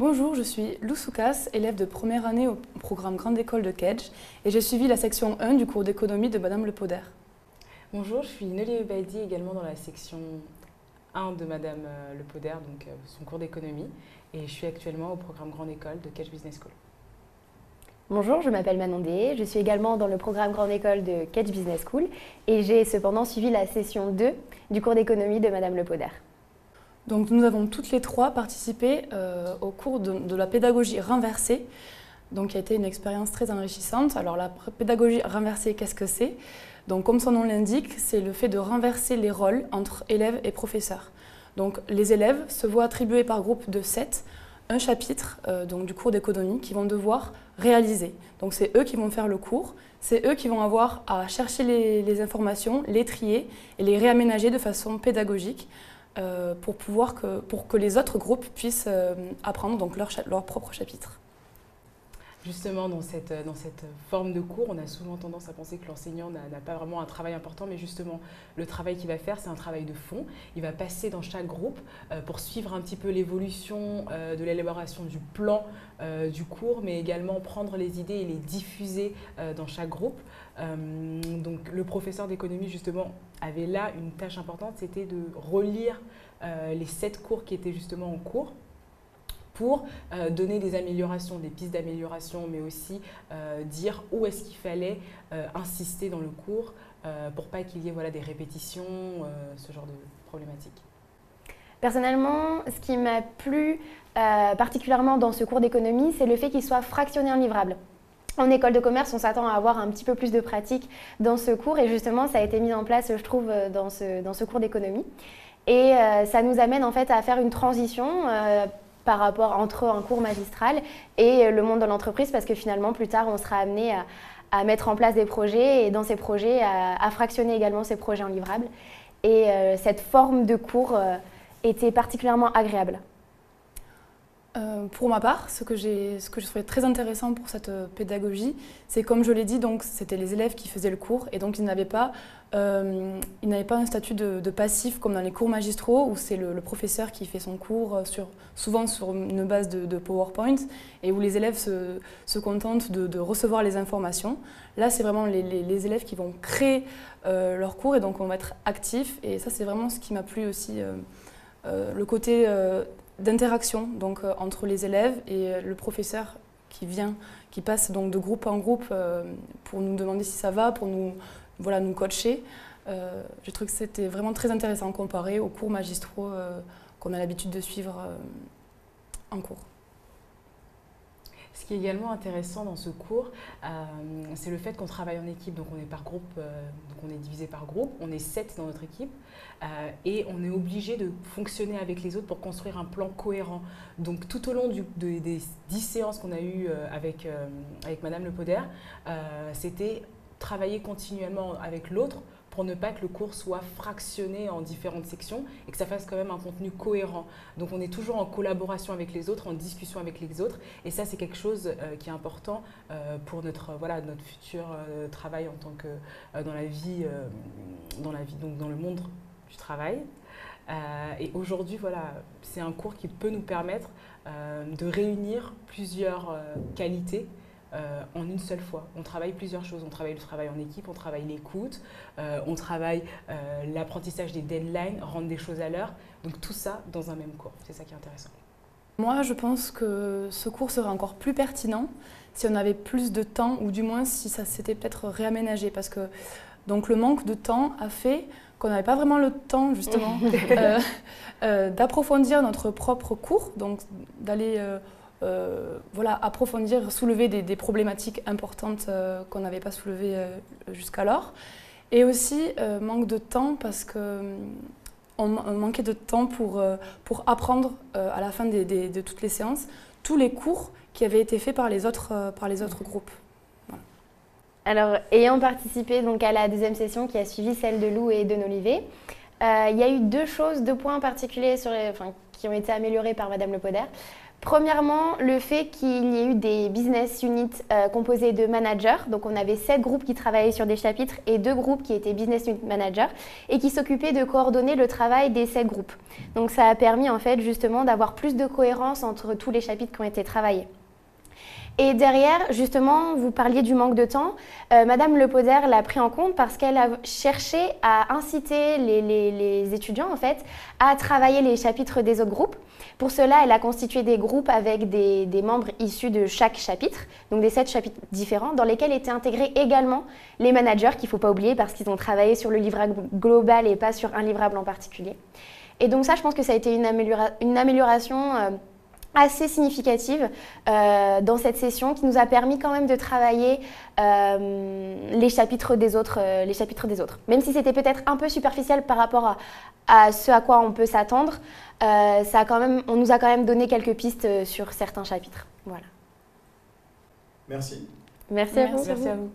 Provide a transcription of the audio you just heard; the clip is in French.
Bonjour, je suis Lou Soukas, élève de première année au programme Grande École de Kedge et j'ai suivi la section 1 du cours d'économie de Madame Le Poder. Bonjour, je suis Nelly Ebadi, également dans la section 1 de Madame Le Poder, donc son cours d'économie, et je suis actuellement au programme Grande École de Kedge Business School. Bonjour, je m'appelle Manon Dé, je suis également dans le programme Grande École de Kedge Business School et j'ai cependant suivi la session 2 du cours d'économie de Madame Le Poder. Donc nous avons toutes les trois participé au cours de la pédagogie renversée, donc qui a été une expérience très enrichissante. Alors la pédagogie renversée, qu'est-ce que c'est? Donc comme son nom l'indique, c'est le fait de renverser les rôles entre élèves et professeurs. Donc les élèves se voient attribuer par groupe de 7 un chapitre donc du cours d'économie qu'ils vont devoir réaliser. Donc c'est eux qui vont faire le cours, c'est eux qui vont avoir à chercher les informations, les trier et les réaménager de façon pédagogique pour que les autres groupes puissent apprendre donc leur propre chapitre. Justement, dans cette forme de cours, on a souvent tendance à penser que l'enseignant n'a pas vraiment un travail important, mais justement, le travail qu'il va faire, c'est un travail de fond. Il va passer dans chaque groupe pour suivre un petit peu l'évolution de l'élaboration du plan du cours, mais également prendre les idées et les diffuser dans chaque groupe. Donc, le professeur d'économie, justement, avait là une tâche importante, c'était de relire les 7 cours qui étaient justement en cours, pour donner des améliorations, des pistes d'amélioration, mais aussi dire où est-ce qu'il fallait insister dans le cours pour pas qu'il y ait des répétitions, ce genre de problématiques. Personnellement, ce qui m'a plu particulièrement dans ce cours d'économie, c'est le fait qu'il soit fractionné en livrables. En école de commerce, on s'attend à avoir un petit peu plus de pratique dans ce cours et justement, ça a été mis en place, je trouve, dans ce cours d'économie. Et ça nous amène en fait à faire une transition par rapport entre un cours magistral et le monde de l'entreprise parce que finalement, plus tard, on sera amené à mettre en place des projets et dans ces projets, à fractionner également ces projets en livrables. Et cette forme de cours était particulièrement agréable. Pour ma part, ce que je trouvais très intéressant pour cette pédagogie, c'est comme je l'ai dit, donc c'était les élèves qui faisaient le cours et donc ils n'avaient pas un statut de passif comme dans les cours magistraux où c'est le professeur qui fait son cours souvent sur une base de PowerPoint et où les élèves se contentent de recevoir les informations. Là, c'est vraiment les élèves qui vont créer leur cours et donc on va être actifs et ça c'est vraiment ce qui m'a plu aussi, le côté d'interaction donc entre les élèves et le professeur qui passe donc de groupe en groupe pour nous demander si ça va, pour nous coacher. Je trouve que c'était vraiment très intéressant comparé aux cours magistraux qu'on a l'habitude de suivre en cours. Ce qui est également intéressant dans ce cours, c'est le fait qu'on travaille en équipe. Donc on est par groupe, donc on est divisé par groupe, on est 7 dans notre équipe et on est obligé de fonctionner avec les autres pour construire un plan cohérent. Donc tout au long des 10 séances qu'on a eues avec Madame Le Poder, c'était travailler continuellement avec l'autre pour ne pas que le cours soit fractionné en différentes sections et que ça fasse quand même un contenu cohérent. Donc on est toujours en collaboration avec les autres, en discussion avec les autres et ça c'est quelque chose qui est important pour notre futur travail en tant que dans la vie, donc dans le monde du travail. Et aujourd'hui, c'est un cours qui peut nous permettre de réunir plusieurs qualités en une seule fois. On travaille plusieurs choses. On travaille le travail en équipe, on travaille l'écoute, on travaille l'apprentissage des deadlines, rendre des choses à l'heure. Donc tout ça dans un même cours. C'est ça qui est intéressant. Moi, je pense que ce cours serait encore plus pertinent si on avait plus de temps ou du moins si ça s'était peut-être réaménagé parce que donc, le manque de temps a fait qu'on n'avait pas vraiment le temps justement d'approfondir notre propre cours, donc d'aller approfondir, soulever des problématiques importantes qu'on n'avait pas soulevées jusqu'alors. Et aussi, manque de temps parce qu'on manquait de temps pour apprendre à la fin de toutes les séances tous les cours qui avaient été faits par les autres groupes. Voilà. Alors, ayant participé donc, à la deuxième session qui a suivi celle de Lou et de Nolivé, il y a eu deux points particuliers qui ont été améliorés par Madame Le Poder. Premièrement, le fait qu'il y ait eu des business units composés de managers. Donc, on avait 7 groupes qui travaillaient sur des chapitres et 2 groupes qui étaient business unit managers et qui s'occupaient de coordonner le travail des 7 groupes. Donc, ça a permis en fait justement d'avoir plus de cohérence entre tous les chapitres qui ont été travaillés. Et derrière, justement, vous parliez du manque de temps. Madame Lepoder l'a pris en compte parce qu'elle a cherché à inciter les étudiants en fait, à travailler les chapitres des autres groupes. Pour cela, elle a constitué des groupes avec des membres issus de chaque chapitre, donc des 7 chapitres différents, dans lesquels étaient intégrés également les managers, qu'il ne faut pas oublier parce qu'ils ont travaillé sur le livrable global et pas sur un livrable en particulier. Et donc ça, je pense que ça a été une amélioration assez significative dans cette session qui nous a permis quand même de travailler les chapitres des autres. Même si c'était peut-être un peu superficiel par rapport à ce à quoi on peut s'attendre, on nous a quand même donné quelques pistes sur certains chapitres. Voilà. Merci. Merci à vous. Merci à vous.